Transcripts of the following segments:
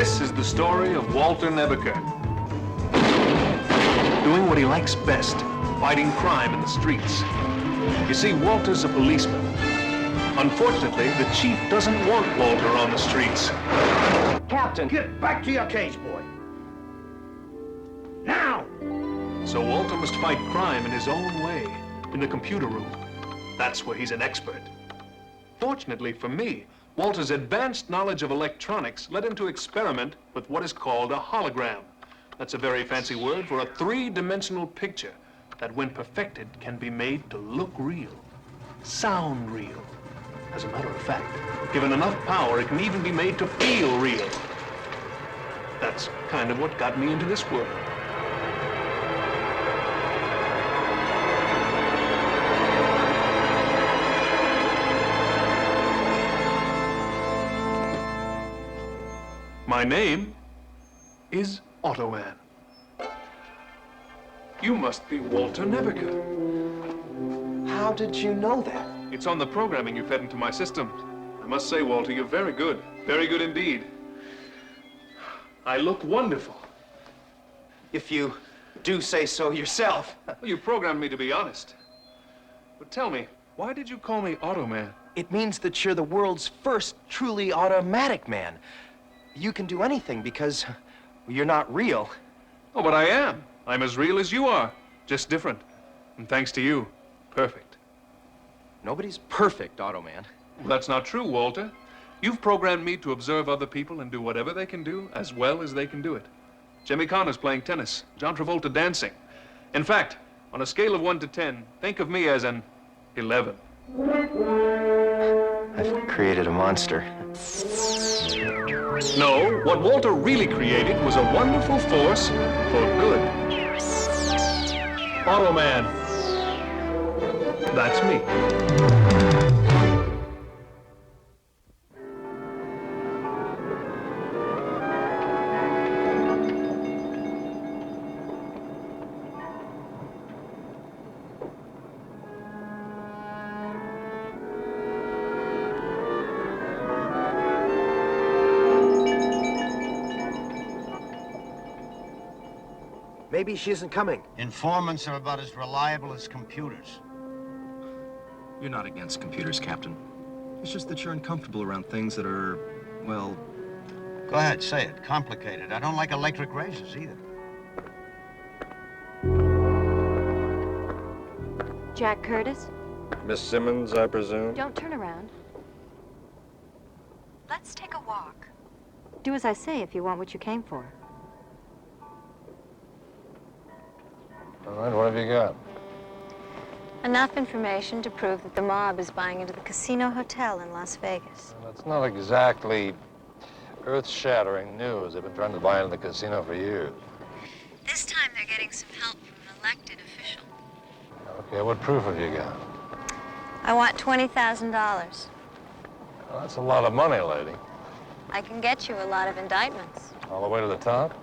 This is the story of Walter Nebeker. Doing what he likes best, fighting crime in the streets. You see, Walter's a policeman. Unfortunately, the chief doesn't want Walter on the streets. Captain, get back to your cage, boy. Now! So Walter must fight crime in his own way, in the computer room. That's where he's an expert. Fortunately for me, Walter's advanced knowledge of electronics led him to experiment with what is called a hologram. That's a very fancy word for a three-dimensional picture that, when perfected, can be made to look real, sound real. As a matter of fact, given enough power, it can even be made to feel real. That's kind of what got me into this world. My name is Automan. You must be Walter Nebeker. How did you know that? It's on the programming you fed into my system. I must say, Walter, you're very good. Very good indeed. I look wonderful. If you do say so yourself. Well, you programmed me to be honest. But tell me, why did you call me Automan? It means that you're the world's first truly automatic man. You can do anything because you're not real. Oh, but I am. I'm as real as you are, just different. And thanks to you, perfect. Nobody's perfect, Automan. Well, that's not true, Walter. You've programmed me to observe other people and do whatever they can do as well as they can do it. Jimmy Connor's playing tennis, John Travolta dancing. In fact, on a scale of 1 to 10, think of me as an 11. I've created a monster. No, what Walter really created was a wonderful force for good. Automan. That's me. Maybe she isn't coming. Informants are about as reliable as computers. You're not against computers, Captain. It's just that you're uncomfortable around things that are, well... Go ahead, say it. Complicated. I don't like electric razors either. Jack Curtis? Miss Simmons, I presume? Don't turn around. Let's take a walk. Do as I say if you want what you came for. All right, what have you got? Enough information to prove that the mob is buying into the Casino Hotel in Las Vegas. Well, that's not exactly earth-shattering news. They've been trying to buy into the casino for years. This time they're getting some help from an elected official. Okay, what proof have you got? I want $20,000. Well, that's a lot of money, lady. I can get you a lot of indictments. All the way to the top?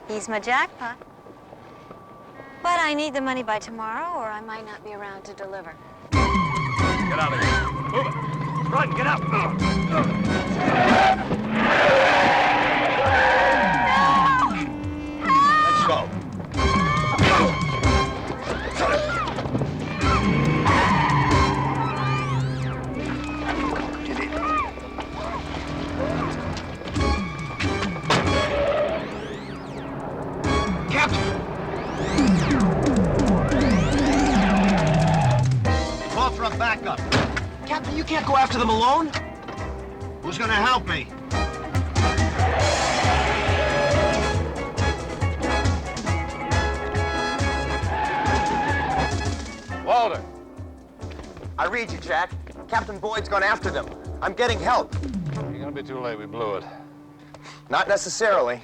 He's my jackpot. But I need the money by tomorrow, or I might not be around to deliver. Get out of here. Move it. Run, get out. can't go after them alone. Who's gonna help me? Walter! I read you, Jack. Captain Boyd's gone after them. I'm getting help. You're gonna be too late. We blew it. Not necessarily.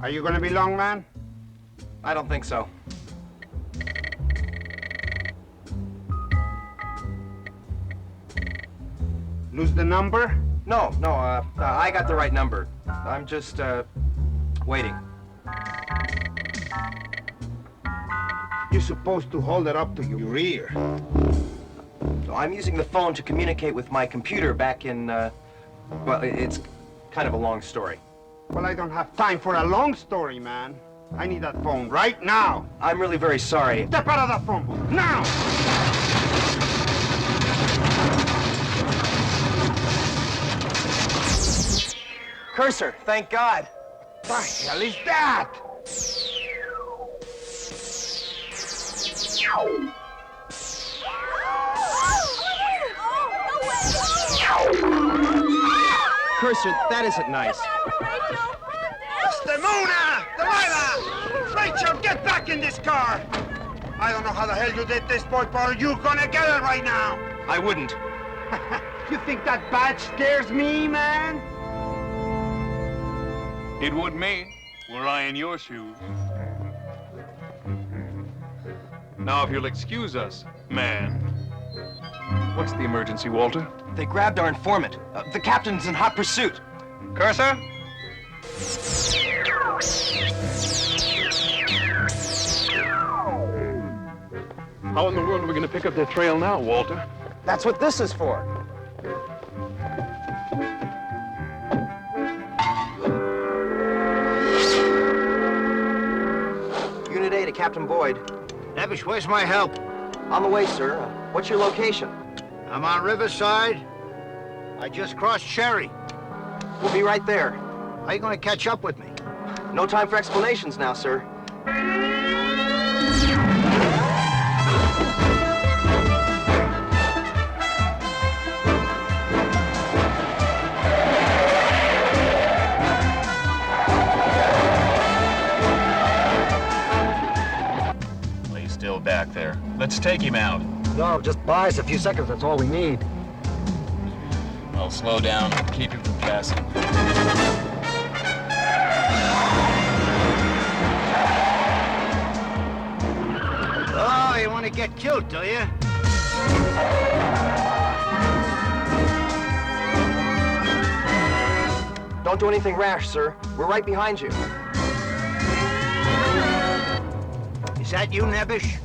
Are you gonna be long, man? I don't think so. Lose the number? No, I got the right number. I'm just, waiting. You're supposed to hold it up to your ear. So I'm using the phone to communicate with my computer back in, well, it's kind of a long story. Well, I don't have time for a long story, man. I need that phone right now. I'm really very sorry. Step out of that phone booth, now! Cursor, thank God. The hell is that? Cursor, that isn't nice. Desdemona! Delilah! Rachel, get back in this car! I don't know how the hell you did this, boy, but you're gonna get it right now! I wouldn't. You think that badge scares me, man? It would me, were I in your shoes. Now, if you'll excuse us, man. What's the emergency, Walter? They grabbed our informant. The captain's in hot pursuit. Cursor? How in the world are we going to pick up their trail now, Walter? That's what this is for. Unit A to Captain Boyd. Nebish, where's my help? On the way, sir. What's your location? I'm on Riverside. I just crossed Cherry. We'll be right there. How you gonna catch up with me? No time for explanations now, sir. He's still back there. Let's take him out. No, just buy us a few seconds. That's all we need. I'll slow down and keep him from passing. Oh, you want to get killed, do you? Don't do anything rash, sir. We're right behind you. Is that you, Nebish?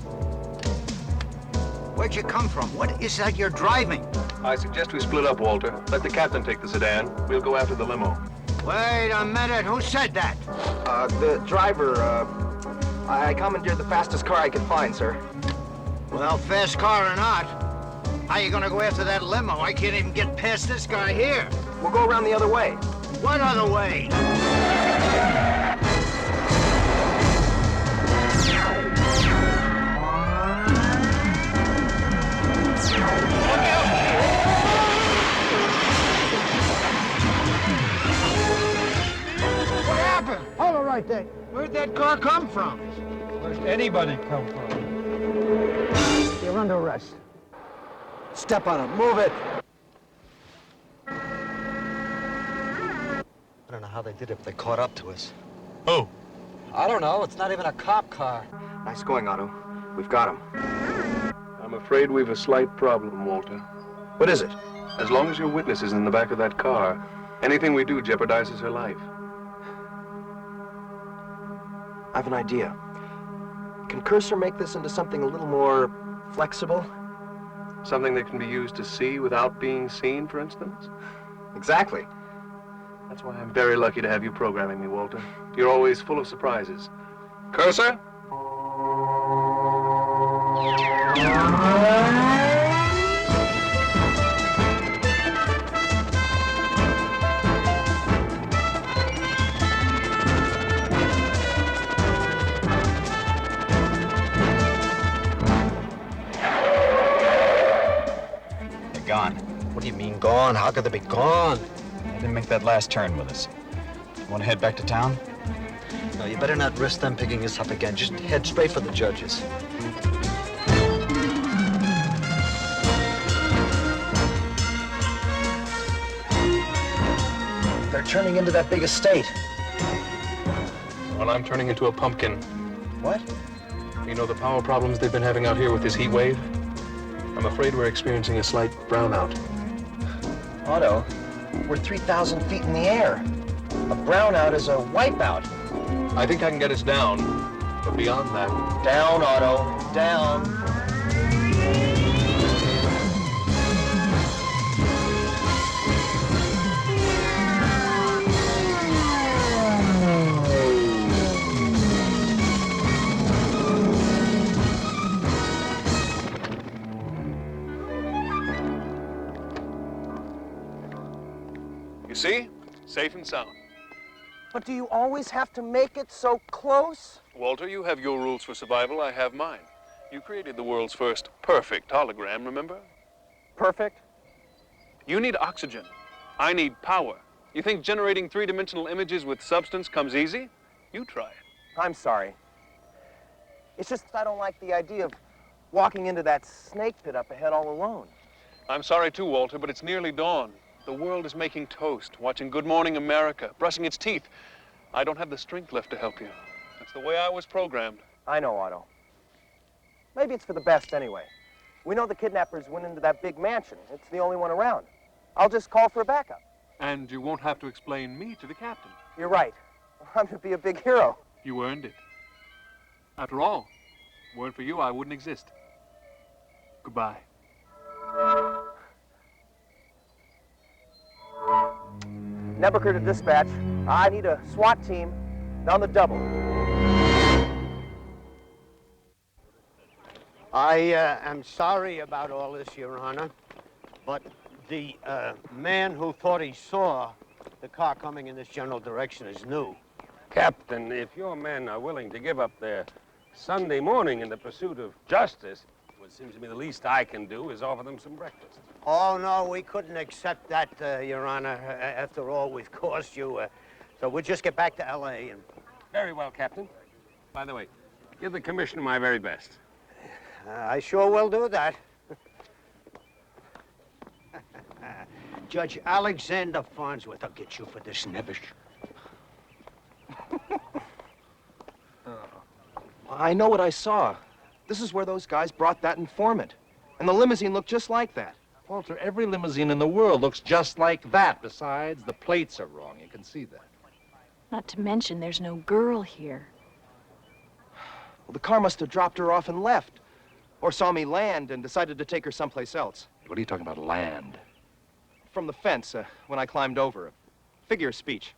Where'd you come from? What is that you're driving? I suggest we split up, Walter. Let the captain take the sedan. We'll go after the limo. Wait a minute, who said that? The driver, I commandeered the fastest car I could find, sir. Well, fast car or not, how you gonna go after that limo? I can't even get past this guy here. We'll go around the other way. What other way? What happened? Hold it right there. Where'd that car come from? Where's anybody come from? You're under arrest. Step on him. Move it. I don't know how they did it, but they caught up to us. Oh, I don't know. It's not even a cop car. Nice going, Otto. We've got him. I'm afraid we've a slight problem, Walter. What is it? As long as your witness is in the back of that car, anything we do jeopardizes her life. I have an idea. Can Cursor make this into something a little more flexible? Something that can be used to see without being seen, for instance? Exactly. That's why I'm very lucky to have you programming me, Walter. You're always full of surprises. Cursor? They're gone. What do you mean, gone? How could they be gone? They didn't make that last turn with us. You want to head back to town? No, you better not risk them picking us up again. Just head straight for the judges. They're turning into that big estate. Well, I'm turning into a pumpkin. What? You know the power problems they've been having out here with this heat wave? I'm afraid we're experiencing a slight brownout. Otto, we're 3,000 feet in the air. A brownout is a wipeout. I think I can get us down, but beyond that... Down, Otto, down. You see? Safe and sound. But do you always have to make it so close? Walter, you have your rules for survival, I have mine. You created the world's first perfect hologram, remember? Perfect. You need oxygen. I need power. You think generating three-dimensional images with substance comes easy? You try it. I'm sorry. It's just I don't like the idea of walking into that snake pit up ahead all alone. I'm sorry too, Walter, but it's nearly dawn. The world is making toast, watching Good Morning America, brushing its teeth. I don't have the strength left to help you. That's the way I was programmed. I know, Otto. Maybe it's for the best anyway. We know the kidnappers went into that big mansion. It's the only one around. I'll just call for a backup. And you won't have to explain me to the captain. You're right. I'm to be a big hero. You earned it. After all, weren't for you, I wouldn't exist. Goodbye. Nebuchadnezzar to dispatch. I need a SWAT team on the double. I am sorry about all this, Your Honor, but the man who thought he saw the car coming in this general direction is new. Captain, if your men are willing to give up their Sunday morning in the pursuit of justice, what seems to me the least I can do is offer them some breakfast. Oh, no, we couldn't accept that, Your Honor, after all we've caused you. So we'll just get back to L.A. and... Very well, Captain. By the way, give the commissioner my very best. I sure will do that. Judge Alexander Farnsworth, I'll get you for this, Nebish. I know what I saw. This is where those guys brought that informant. And the limousine looked just like that. Walter, every limousine in the world looks just like that. Besides, the plates are wrong. You can see that. Not to mention, there's no girl here. Well, the car must have dropped her off and left. Or saw me land and decided to take her someplace else. What are you talking about, land? From the fence, when I climbed over. A figure of speech.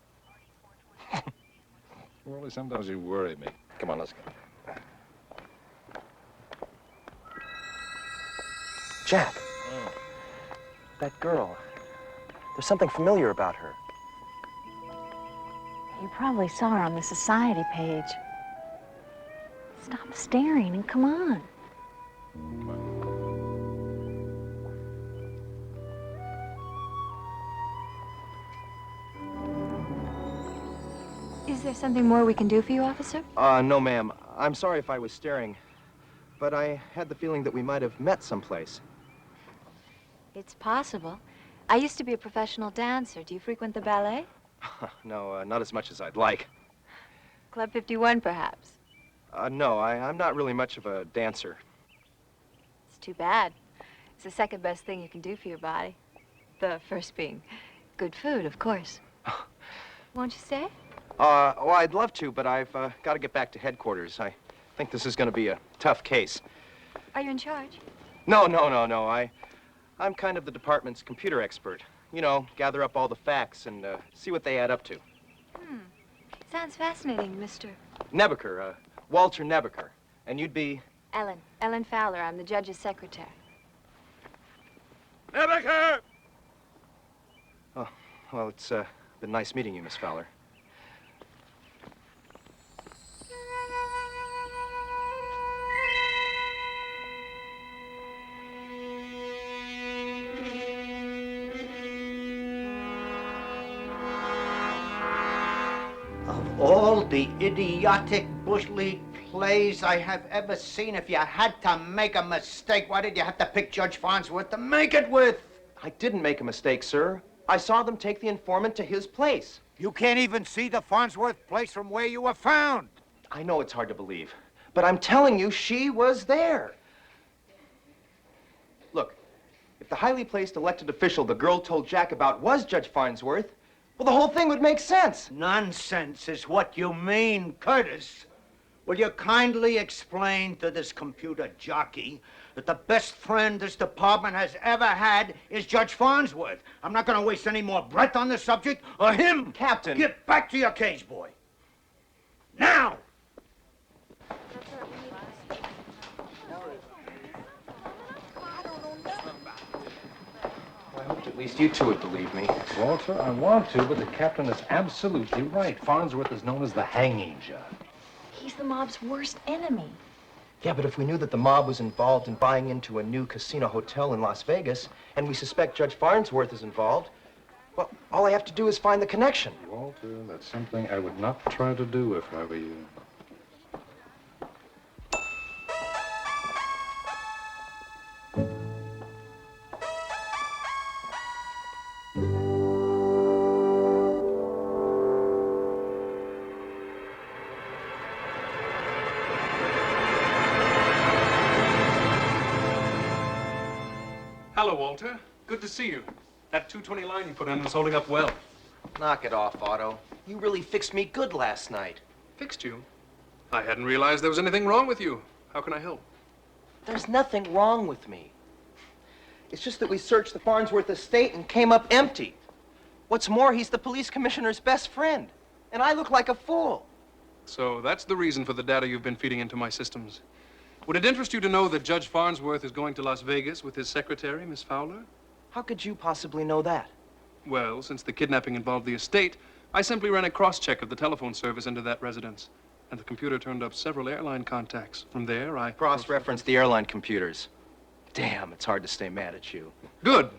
Really, sometimes you worry me. Come on, let's go. Jack. That girl. There's something familiar about her. You probably saw her on the society page. Stop staring and come on. Is there something more we can do for you, officer? No, ma'am. I'm sorry if I was staring, but I had the feeling that we might have met someplace. It's possible. I used to be a professional dancer. Do you frequent the ballet? No, not as much as I'd like. Club 51, perhaps? No, I'm not really much of a dancer. It's too bad. It's the second best thing you can do for your body. The first being good food, of course. Won't you stay? Well, I'd love to, but I've got to get back to headquarters. I I think this is going to be a tough case. Are you in charge? No. I'm kind of the department's computer expert. You know, gather up all the facts and see what they add up to. Sounds fascinating, Mr. Nebaker, Walter Nebaker. And you'd be... Ellen Fowler. I'm the judge's secretary. Nebaker! Oh, well, it's been nice meeting you, Miss Fowler. Of all the idiotic Bush League plays I have ever seen, if you had to make a mistake, why did you have to pick Judge Farnsworth to make it with? I didn't make a mistake, sir. I saw them take the informant to his place. You can't even see the Farnsworth place from where you were found. I know it's hard to believe, but I'm telling you, she was there. Look, if the highly placed elected official the girl told Jack about was Judge Farnsworth, well, the whole thing would make sense. Nonsense is what you mean, Curtis. Will you kindly explain to this computer jockey that the best friend this department has ever had is Judge Farnsworth? I'm not going to waste any more breath on the subject, or him. Captain. Get back to your cage, boy. Now! I hoped at least you two would believe me. Walter, I want to, but the captain is absolutely right. Farnsworth is known as the hanging judge. He's the mob's worst enemy. Yeah, but if we knew that the mob was involved in buying into a new casino hotel in Las Vegas, and we suspect Judge Farnsworth is involved, well, all I have to do is find the connection. Walter, that's something I would not try to do if I were you. Hello, Walter. Good to see you. That 220 line you put in is holding up well. Knock it off, Otto. You really fixed me good last night. Fixed you? I hadn't realized there was anything wrong with you. How can I help? There's nothing wrong with me. It's just that we searched the Farnsworth estate and came up empty. What's more, he's the police commissioner's best friend, and I look like a fool. So that's the reason for the data you've been feeding into my systems. Would it interest you to know that Judge Farnsworth is going to Las Vegas with his secretary, Miss Fowler? How could you possibly know that? Well, since the kidnapping involved the estate, I simply ran a cross-check of the telephone service into that residence, and the computer turned up several airline contacts. From there, I... Cross-referenced the airline computers. Damn, it's hard to stay mad at you. Good.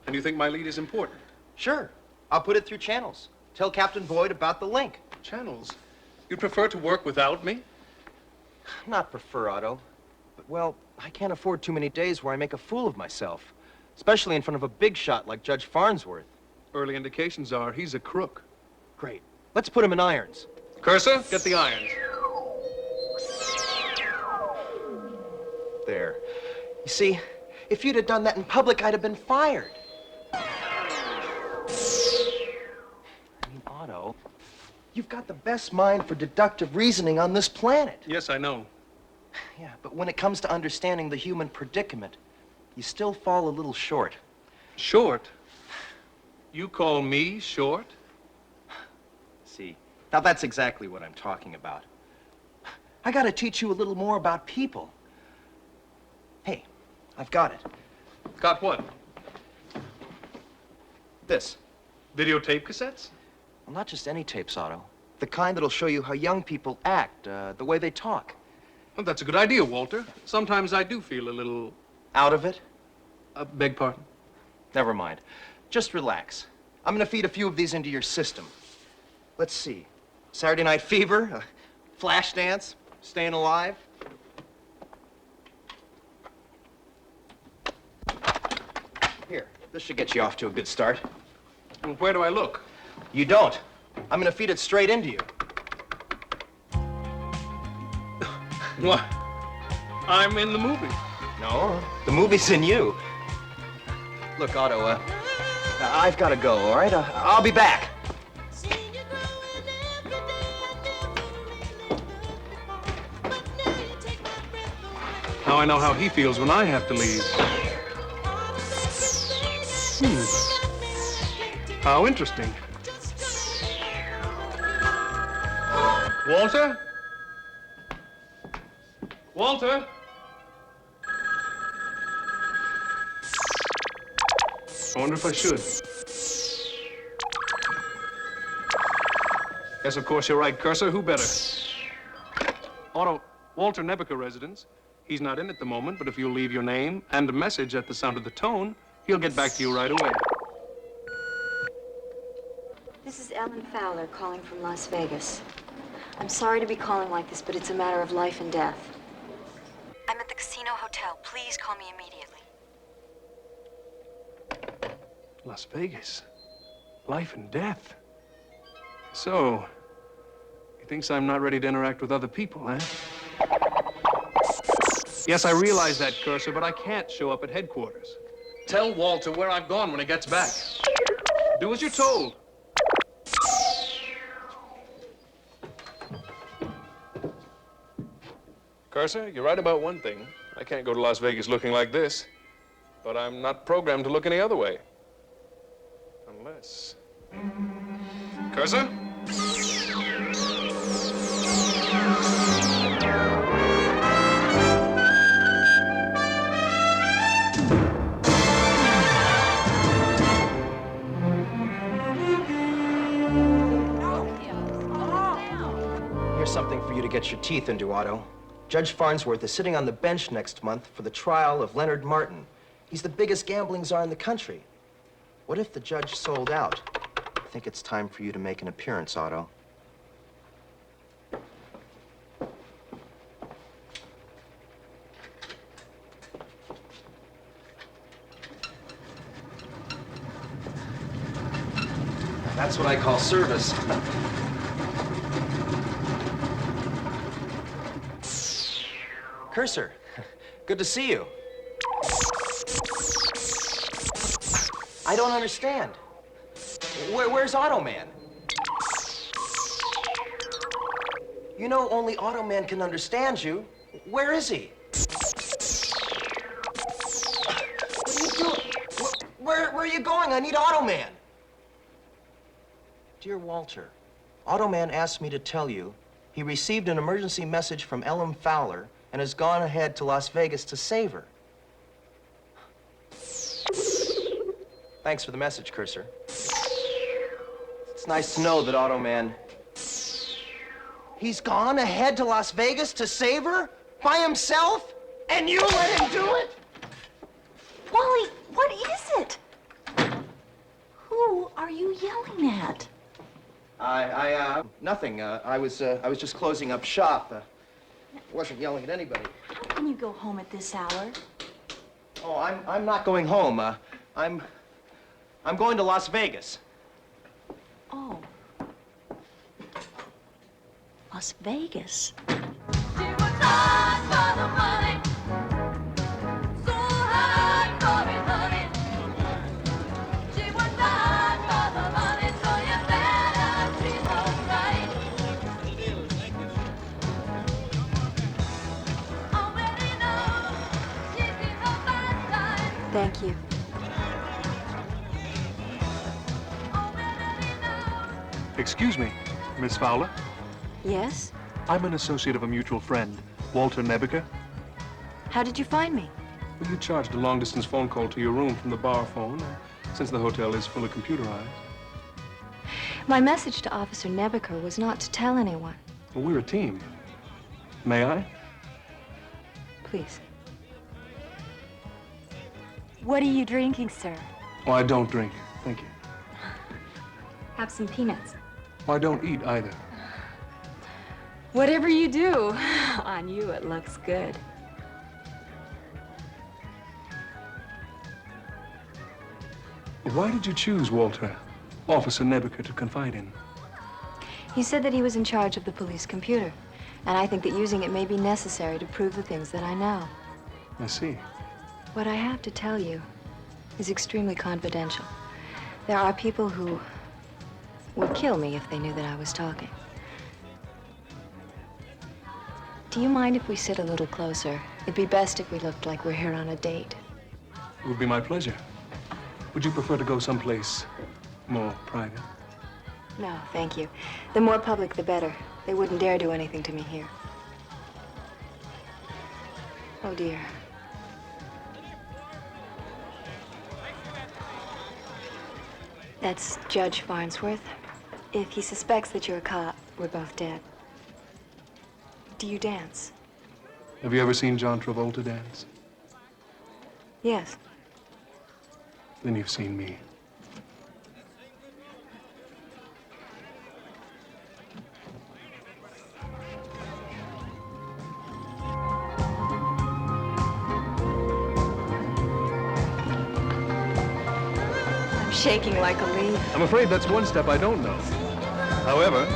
And you think my lead is important? Sure. I'll put it through channels. Tell Captain Boyd about the link. Channels? You'd prefer to work without me? Not prefer, Otto. But, well, I can't afford too many days where I make a fool of myself. Especially in front of a big shot like Judge Farnsworth. Early indications are he's a crook. Great. Let's put him in irons. Cursor, get the irons. There. You see, if you'd have done that in public, I'd have been fired. I mean, Otto, you've got the best mind for deductive reasoning on this planet. Yes, I know. Yeah, but when it comes to understanding the human predicament, you still fall a little short. Short? You call me short? See, now that's exactly what I'm talking about. I gotta teach you a little more about people. Hey, I've got it. Got what? This. Videotape cassettes? Well, not just any tapes, Otto. The kind that'll show you how young people act, the way they talk. Well, that's a good idea, Walter. Sometimes I do feel a little... Out of it? Beg pardon? Never mind. Just relax. I'm gonna feed a few of these into your system. Let's see. Saturday Night Fever, Flashdance, Staying Alive. Here, this should get you off to a good start. Well, where do I look? You don't. I'm gonna feed it straight into you. What? I'm in the movie. No, the movie's in you. Look, Otto, I've got to go, all right? I'll be back. Now I know how he feels when I have to leave. How interesting. Walter? Walter? I wonder if I should. Yes, of course, you're right, Cursor. Who better? Otto, Walter Nebuchadnezzar residence. He's not in at the moment, but if you'll leave your name and a message at the sound of the tone, he'll get back to you right away. This is Ellen Fowler calling from Las Vegas. I'm sorry to be calling like this, but it's a matter of life and death. I'm at the Casino Hotel. Please call me immediately. Las Vegas. Life and death. So, he thinks I'm not ready to interact with other people, eh? Yes, I realize that, Cursor, but I can't show up at headquarters. Tell Walter where I've gone when he gets back. Do as you're told. Cursor, you're right about one thing. I can't go to Las Vegas looking like this. But I'm not programmed to look any other way. Unless... Cursor? Here's something for you to get your teeth into, Otto. Judge Farnsworth is sitting on the bench next month for the trial of Leonard Martin. He's the biggest gambling czar in the country. What if the judge sold out? I think it's time for you to make an appearance, Otto. That's what I call service. Cursor, good to see you. I don't understand. Where's Automan? You know only Automan can understand you. Where is he? What are you doing? Where are you going? I need Automan. Dear Walter, Automan asked me to tell you he received an emergency message from Ellen Fowler and has gone ahead to Las Vegas to save her. Thanks for the message, Cursor. It's nice to know that Automan... He's gone ahead to Las Vegas to save her? By himself? And you let him do it? Wally, what is it? Who are you yelling at? Nothing. I was just closing up shop. Wasn't yelling at anybody. How can you go home at this hour? Oh, I'm not going home. I'm going to Las Vegas. Oh. Las Vegas. Thank you. Excuse me, Miss Fowler. Yes? I'm an associate of a mutual friend, Walter Nebuchadnezzar. How did you find me? Well, you charged a long-distance phone call to your room from the bar phone, since the hotel is fully computerized. My message to Officer Nebuchadnezzar was not to tell anyone. Well, we're a team. May I? Please. What are you drinking, sir? Oh, I don't drink. Thank you. Have some peanuts. Well, I don't eat either. Whatever you do, on you it looks good. Why did you choose Walter, Officer Nebuchadnezzar, to confide in? He said that he was in charge of the police computer, and I think that using it may be necessary to prove the things that I know. I see. What I have to tell you is extremely confidential. There are people who would kill me if they knew that I was talking. Do you mind if we sit a little closer? It'd be best if we looked like we're here on a date. It would be my pleasure. Would you prefer to go someplace more private? No, thank you. The more public, the better. They wouldn't dare do anything to me here. Oh, dear. That's Judge Farnsworth. If he suspects that you're a cop, we're both dead. Do you dance? Have you ever seen John Travolta dance? Yes. Then you've seen me. I'm shaking like a leaf. I'm afraid that's one step I don't know. However,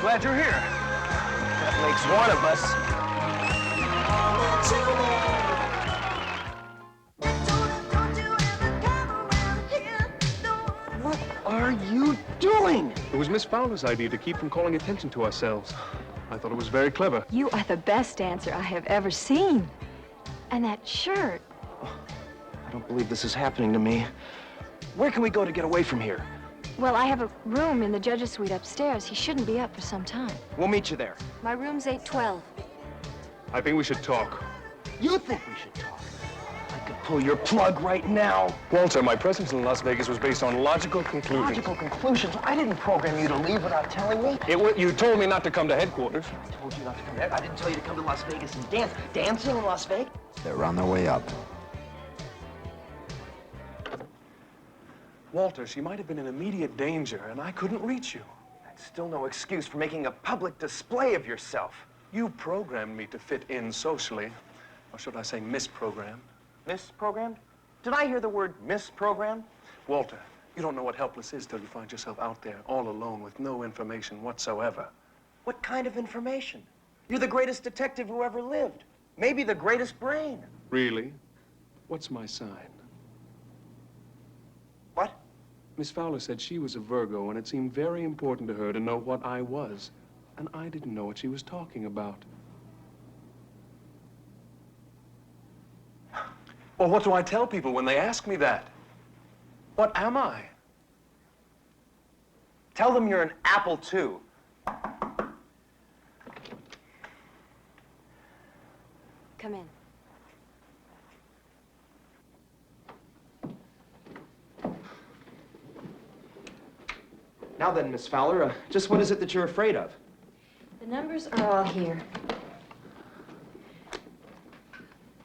glad you're here. That makes one of us. What are you doing? It was Miss Fowler's idea to keep from calling attention to ourselves. I thought it was very clever. You are the best dancer I have ever seen. And that shirt. I don't believe this is happening to me. Where can we go to get away from here? Well, I have a room in the judge's suite upstairs. He shouldn't be up for some time. We'll meet you there. My room's 812. I think we should talk. You think we should talk? I could pull your plug right now. Walter, my presence in Las Vegas was based on logical conclusions. Logical conclusions? I didn't program you to leave without telling me. You told me not to come to headquarters. I told you not to come there. I didn't tell you to come to Las Vegas and dance. Dancing in Las Vegas? They're on their way up. Walter, she might have been in immediate danger, and I couldn't reach you. That's still no excuse for making a public display of yourself. You programmed me to fit in socially. Or should I say misprogrammed? Misprogrammed? Did I hear the word misprogrammed? Walter, you don't know what helpless is till you find yourself out there all alone with no information whatsoever. What kind of information? You're the greatest detective who ever lived. Maybe the greatest brain. Really? What's my sign? What? Miss Fowler said she was a Virgo, and it seemed very important to her to know what I was. And I didn't know what she was talking about. Well, what do I tell people when they ask me that? What am I? Tell them you're an apple II. Come in. Now then, Miss Fowler, just what is it that you're afraid of? The numbers are all here.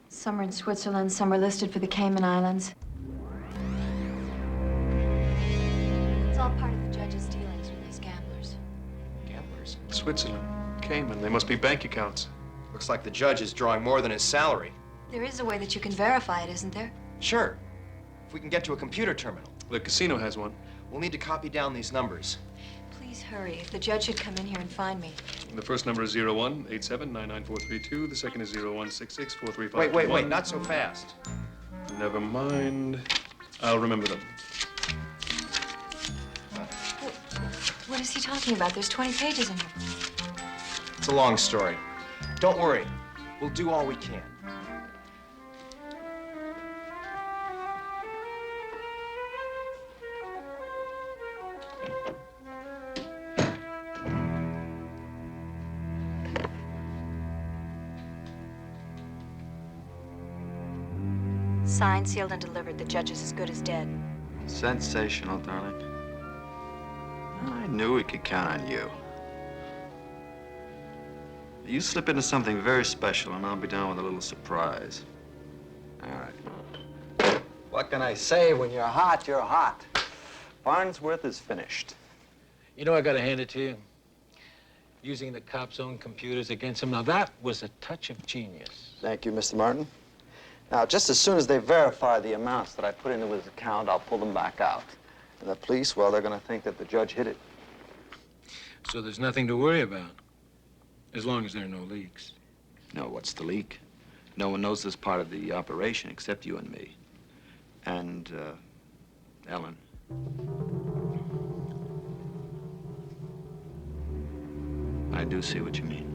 Some are in Switzerland, some are listed for the Cayman Islands. It's all part of the judge's dealings with these gamblers. Gamblers? Switzerland, Cayman, they must be bank accounts. Looks like the judge is drawing more than his salary. There is a way that you can verify it, isn't there? Sure. If we can get to a computer terminal. The casino has one. We'll need to copy down these numbers. Please hurry. If the judge should come in here and find me. The first number is 0187-99432. The second is 0166-435. Wait, not so fast. Never mind. I'll remember them. What is he talking about? There's 20 pages in here. It's a long story. Don't worry. We'll do all we can. Signed, sealed, and delivered. The judge is as good as dead. Sensational, darling. I knew we could count on you. You slip into something very special, and I'll be down with a little surprise. All right. What can I say? When you're hot, you're hot. Farnsworth is finished. You know, I gotta hand it to you. Using the cops' own computers against him. Now, that was a touch of genius. Thank you, Mr. Martin. Now, just as soon as they verify the amounts that I put into his account, I'll pull them back out. And the police, well, they're gonna think that the judge hid it. So there's nothing to worry about, as long as there are no leaks. No, what's the leak? No one knows this part of the operation except you and me. And, Ellen. I do see what you mean.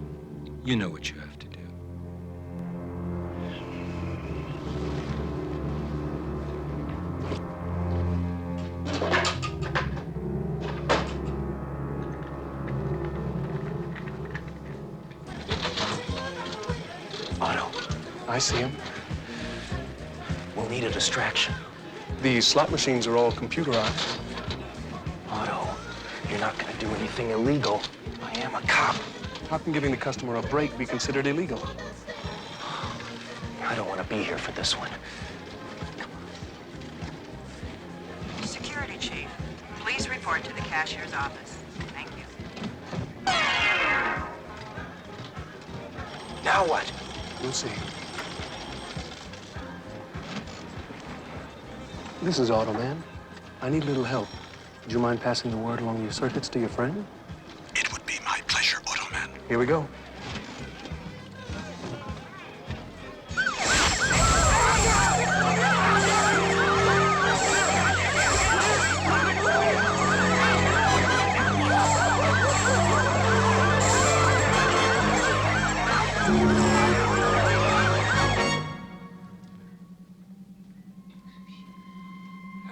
You know what you have to do. Otto, I see him. We'll need a distraction. These slot machines are all computerized. Otto, you're not gonna do anything illegal. I am a cop. How can giving the customer a break be considered illegal? I don't want to be here for this one. Security chief, please report to the cashier's office. Thank you. Now what? We'll see. This is Automan. I need a little help. Would you mind passing the word along your circuits to your friend? It would be my pleasure, Automan. Here we go.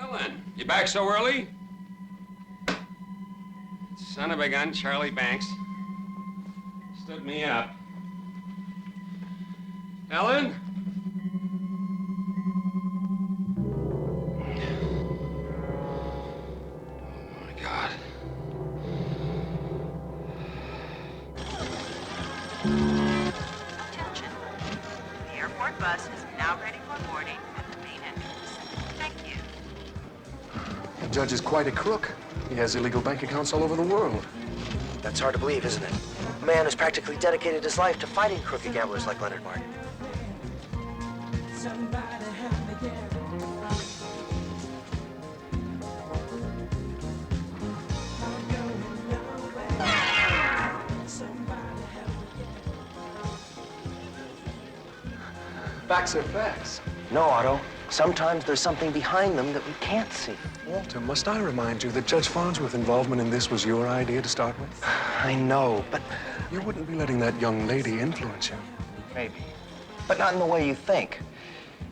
Ellen, you back so early? Son of a gun, Charlie Banks. Stood me up. Ellen? Oh, my God. Attention. The airport bus is now ready for boarding at the main entrance. Thank you. The judge is quite a crook. He has illegal bank accounts all over the world. That's hard to believe, isn't it? A man who's practically dedicated his life to fighting crooked gamblers like Leonard Martin. Facts are facts. No, Otto. Sometimes there's something behind them that we can't see. Walter, must I remind you that Judge Farnsworth's involvement in this was your idea to start with? I know, but... You wouldn't be letting that young lady influence you. Maybe. But not in the way you think.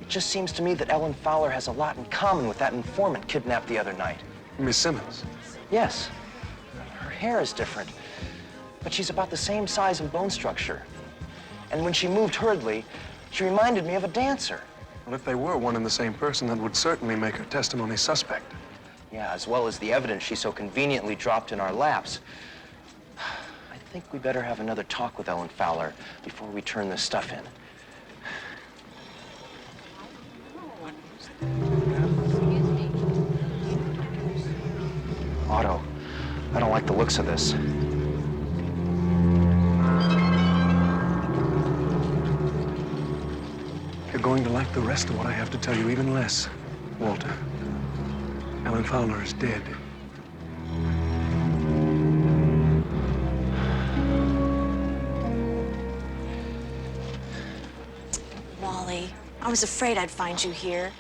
It just seems to me that Ellen Fowler has a lot in common with that informant kidnapped the other night. Miss Simmons? Yes. Her hair is different, but she's about the same size and bone structure. And when she moved hurriedly, she reminded me of a dancer. Well, if they were one and the same person, that would certainly make her testimony suspect. Yeah, as well as the evidence she so conveniently dropped in our laps. I think we better have another talk with Ellen Fowler before we turn this stuff in. Otto, I don't like the looks of this. You're going to like the rest of what I have to tell you even less, Walter. Ellen Fowler is dead. Wally, I was afraid I'd find you here.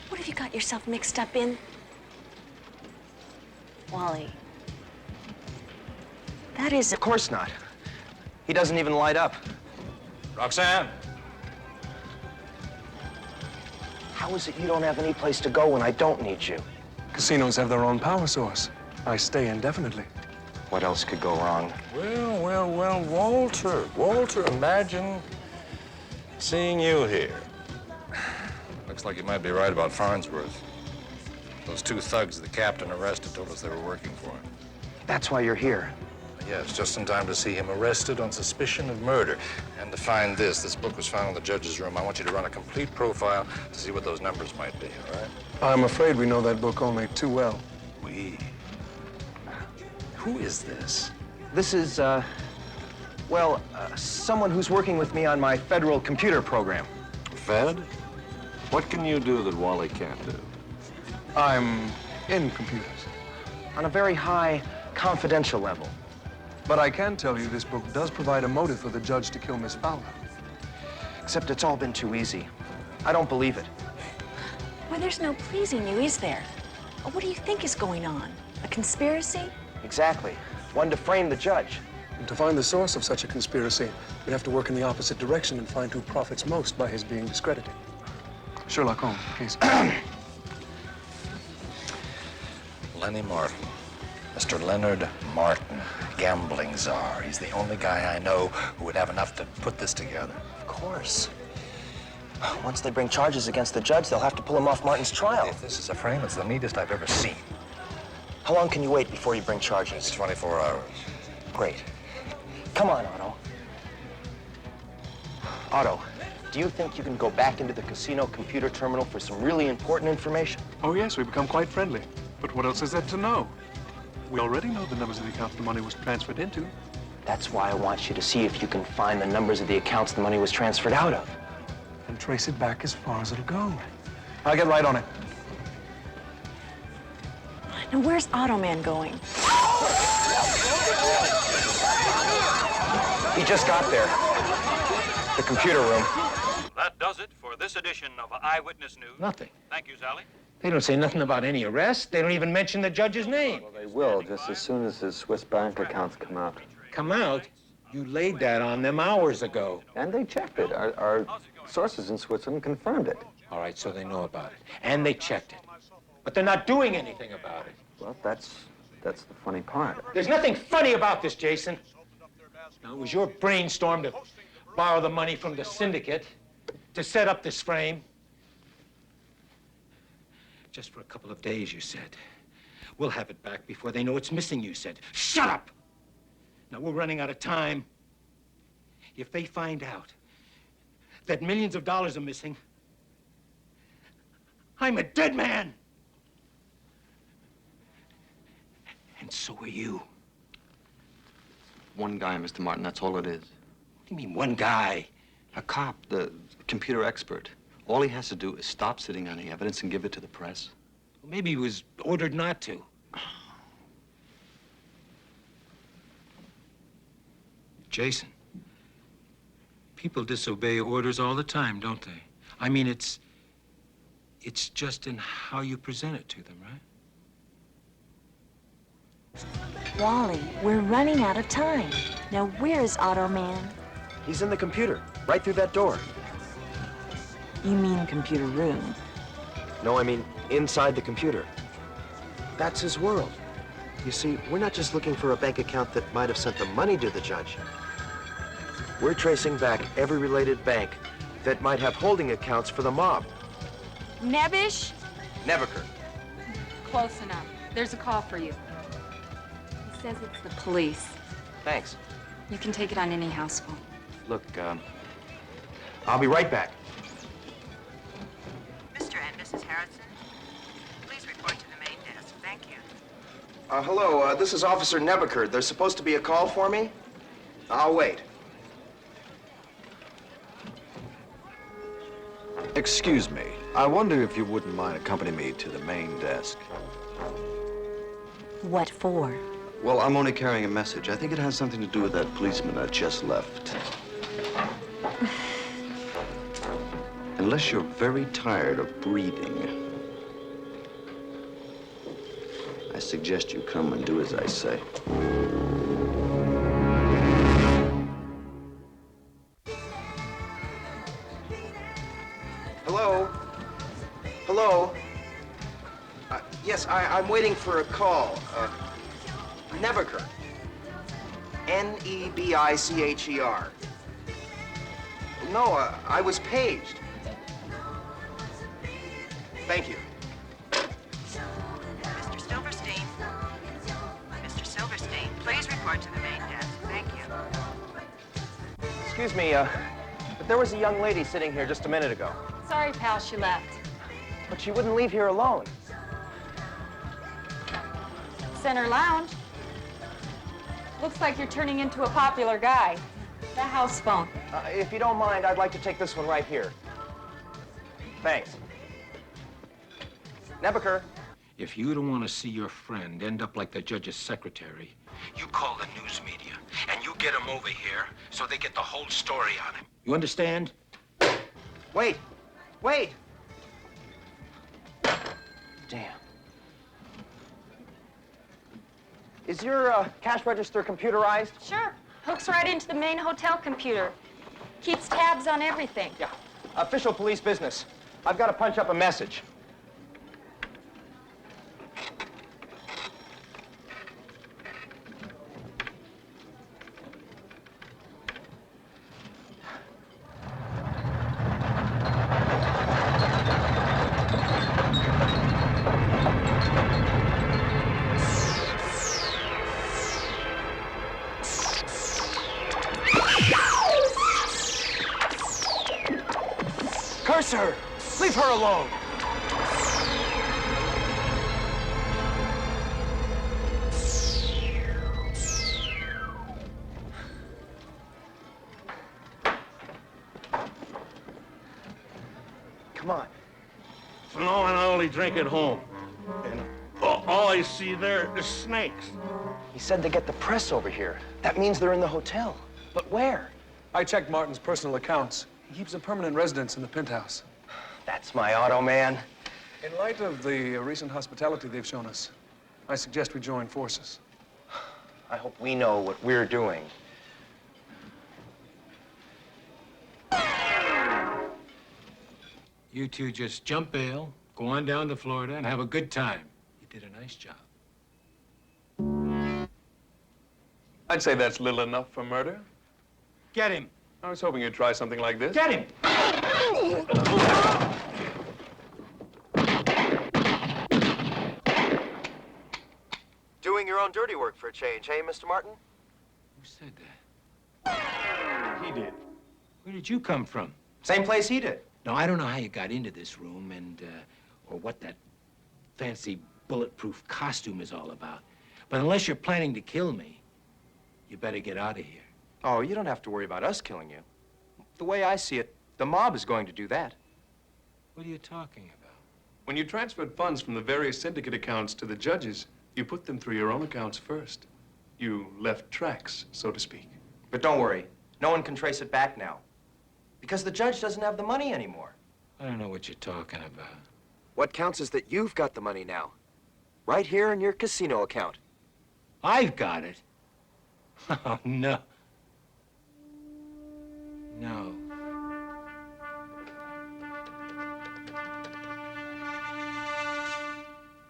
What have you got yourself mixed up in? Wally. That is... Of course not. He doesn't even light up. Roxanne? How is it you don't have any place to go when I don't need you? Casinos have their own power source. I stay indefinitely. What else could go wrong? Well, Walter. Walter, imagine seeing you here. Looks like you might be right about Farnsworth. Those two thugs the captain arrested told us they were working for him. That's why you're here. Yes, just in time to see him arrested on suspicion of murder. And to find this. This book was found in the judge's room. I want you to run a complete profile to see what those numbers might be, all right? I'm afraid we know that book only too well. Who is this? This is, someone who's working with me on my federal computer program. Fed? What can you do that Wally can't do? I'm in computers. On a very high, confidential level. But I can tell you this book does provide a motive for the judge to kill Miss Fowler. Except it's all been too easy. I don't believe it. Well, there's no pleasing you, is there? What do you think is going on? A conspiracy? Exactly. One to frame the judge. And to find the source of such a conspiracy, we have to work in the opposite direction and find who profits most by his being discredited. Sherlock Holmes, please. Lenny Martin. Mr. Leonard Martin, gambling czar. He's the only guy I know who would have enough to put this together. Of course. Once they bring charges against the judge, they'll have to pull him off Martin's trial. If this is a frame, it's the neatest I've ever seen. How long can you wait before you bring charges? It's 24 hours. Great. Come on, Otto. Otto, do you think you can go back into the casino computer terminal for some really important information? Oh, yes, we've become quite friendly. But what else is there to know? We already know the numbers of the accounts the money was transferred into. That's why I want you to see if you can find the numbers of the accounts the money was transferred out of. And trace it back as far as it'll go. I'll get right on it. Now, where's Automan going? He just got there. The computer room. That does it for this edition of Eyewitness News. Nothing. Thank you, Sally. They don't say nothing about any arrest. They don't even mention the judge's name. Well, they will, just as soon as his Swiss bank accounts come out. Come out? You laid that on them hours ago. And they checked it. Our sources in Switzerland confirmed it. All right, so they know about it. And they checked it. But they're not doing anything about it. Well, that's the funny part. There's nothing funny about this, Jason. Now, it was your brainstorm to borrow the money from the syndicate to set up this frame. Just for a couple of days, you said. We'll have it back before they know it's missing, you said. Shut up! Now, we're running out of time. If they find out that millions of dollars are missing, I'm a dead man! And so are you. One guy, Mr. Martin, that's all it is. What do you mean, one guy? A cop, the computer expert. All he has to do is stop sitting on the evidence and give it to the press. Well, maybe he was ordered not to. Jason, people disobey orders all the time, don't they? I mean, it's just in how you present it to them, right? Wally, we're running out of time. Now, where's Automan? He's in the computer, right through that door. You mean computer room? No, I mean inside the computer. That's his world. You see, we're not just looking for a bank account that might have sent the money to the judge. We're tracing back every related bank that might have holding accounts for the mob. Nebish? Nebuchadnezzar. Close enough. There's a call for you. He says it's the police. Thanks. You can take it on any house phone. Look, I'll be right back. Mr. and Mrs. Harrison, please report to the main desk. Thank you. Hello, this is Officer Nebuchadnezzar. There's supposed to be a call for me. I'll wait. Excuse me. I wonder if you wouldn't mind accompanying me to the main desk. What for? Well, I'm only carrying a message. I think it has something to do with that policeman that just left. Unless you're very tired of breathing, I suggest you come and do as I say. Hello? Hello? Yes, I'm waiting for a call. Nebuchadnezzar. Nebicher. No, I was paged. Thank you. Mr. Silverstein. Mr. Silverstein, please report to the main desk. Thank you. Excuse me, but there was a young lady sitting here just a minute ago. Sorry, pal, she left. But she wouldn't leave here alone. Center Lounge. Looks like you're turning into a popular guy. The house phone. If you don't mind, I'd like to take this one right here. Thanks. Nebuchadnezzar. If you don't want to see your friend end up like the judge's secretary, you call the news media and you get him over here so they get the whole story on him. You understand? Wait. Wait. Damn. Is your cash register computerized? Sure. Hooks right into the main hotel computer. Keeps tabs on everything. Yeah. Official police business. I've got to punch up a message. Curse her! Leave her alone! Come on. No, and I only drink at home. And all I see there is snakes. He said to get the press over here. That means they're in the hotel. But where? I checked Martin's personal accounts. He keeps a permanent residence in the penthouse. That's my Automan. In light of the recent hospitality they've shown us, I suggest we join forces. I hope we know what we're doing. You two just jump bail, go on down to Florida, and have a good time. You did a nice job. I'd say that's little enough for murder. Get him. I was hoping you'd try something like this. Get him! Doing your own dirty work for a change, hey, Mr. Martin? Who said that? He did. Where did you come from? Same place he did. Now, I don't know how you got into this room and, or what that fancy bulletproof costume is all about. But unless you're planning to kill me, you better get out of here. Oh, you don't have to worry about us killing you. The way I see it, the mob is going to do that. What are you talking about? When you transferred funds from the various syndicate accounts to the judges, you put them through your own accounts first. You left tracks, so to speak. But don't worry. No one can trace it back now. Because the judge doesn't have the money anymore. I don't know what you're talking about. What counts is that you've got the money now. Right here in your casino account. I've got it. Oh, no. No.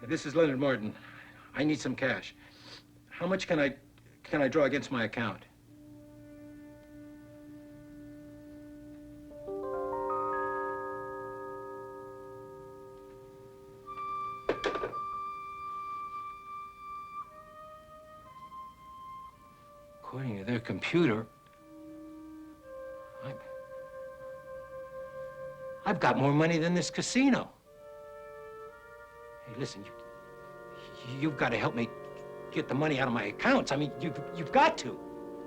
This is Leonard Martin. I need some cash. How much can I draw against my account? Yeah, their computer. I've got more money than this casino. Hey, listen, you've got to help me get the money out of my accounts. I mean, you've got to.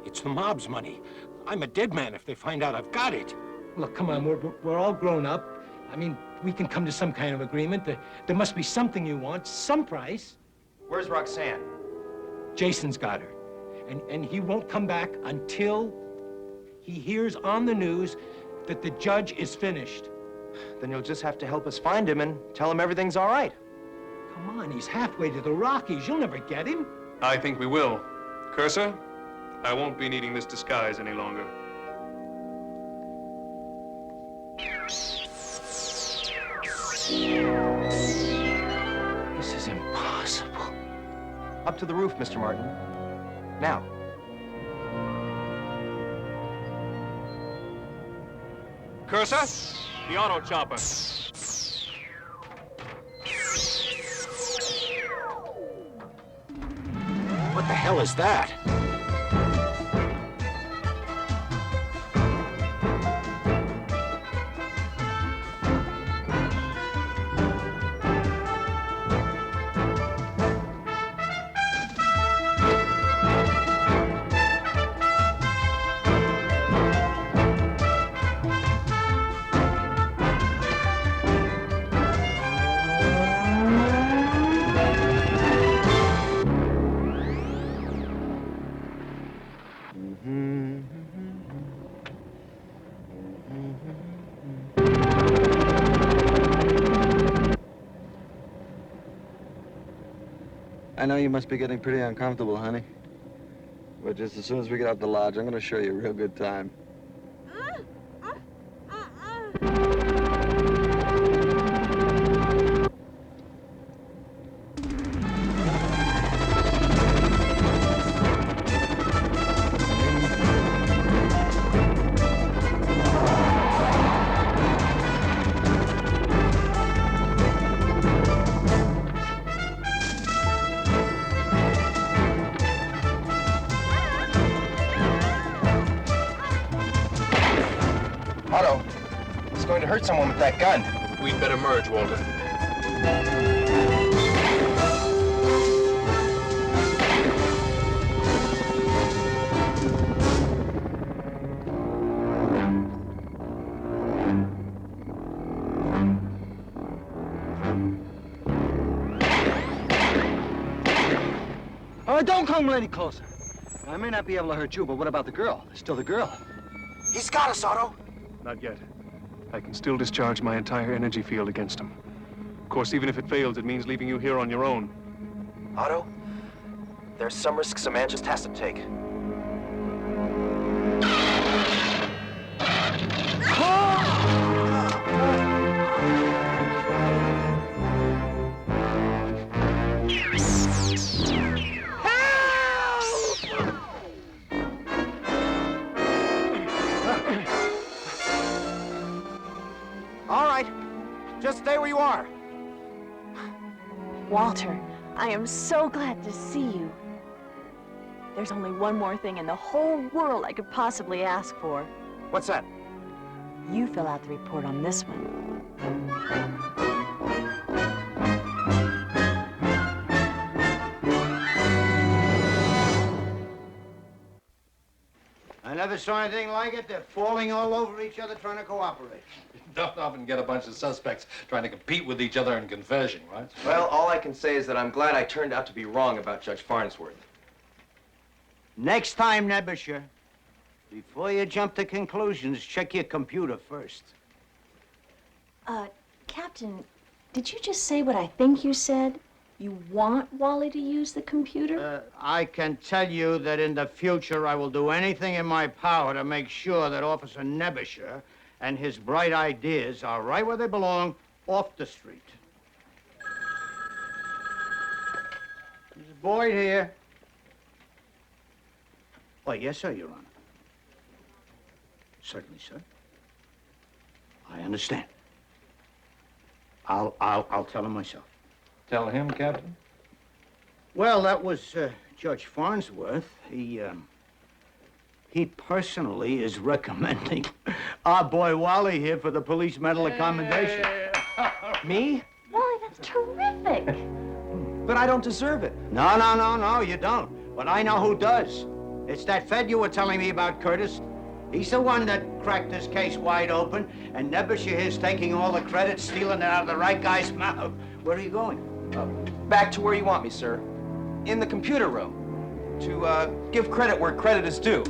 It's the mob's money. I'm a dead man if they find out I've got it. Look, come on, we're all grown up. I mean, we can come to some kind of agreement. There must be something you want, some price. Where's Roxanne? Jason's got her. And he won't come back until he hears on the news that the judge is finished. Then you'll just have to help us find him and tell him everything's all right. Come on, he's halfway to the Rockies. You'll never get him. I think we will. Cursor, I won't be needing this disguise any longer. This is impossible. Up to the roof, Mr. Martin. Now. Cursor, the auto chopper. What the hell is that? I know you must be getting pretty uncomfortable, honey. But just as soon as we get out the lodge, I'm gonna show you a real good time. Otto, it's going to hurt someone with that gun. We'd better merge, Walter. Oh, don't come any closer. I may not be able to hurt you, but what about the girl? There's still the girl. He's got us, Otto. Not yet. I can still discharge my entire energy field against him. Of course, even if it fails, it means leaving you here on your own. Otto, there's some risks a man just has to take. All right, just stay where you are. Walter, I am so glad to see you. There's only one more thing in the whole world I could possibly ask for. What's that? You fill out the report on this one. I never saw anything like it. They're falling all over each other trying to cooperate. Don't often get a bunch of suspects trying to compete with each other in confession, right? Well, all I can say is that I'm glad I turned out to be wrong about Judge Farnsworth. Next time, Nebusher, before you jump to conclusions, check your computer first. Captain, did you just say what I think you said? You want Wally to use the computer? I can tell you that in the future, I will do anything in my power to make sure that Officer Nebusher and his bright ideas are right where they belong, off the street. There's Boyd here. Oh, yes, sir, Your Honor. Certainly, sir. I understand. I'll tell him myself. Tell him, Captain? Well, that was Judge Farnsworth. He He personally is recommending our boy Wally here for the police medal of commendation. Me? Wally, that's terrific. But I don't deserve it. No, you don't. But I know who does. It's that Fed you were telling me about, Curtis. He's the one that cracked this case wide open, and Nebuchadnezzar here's taking all the credit, stealing it out of the right guy's mouth. Where are you going? Back to where you want me, sir. In the computer room. To give credit where credit is due.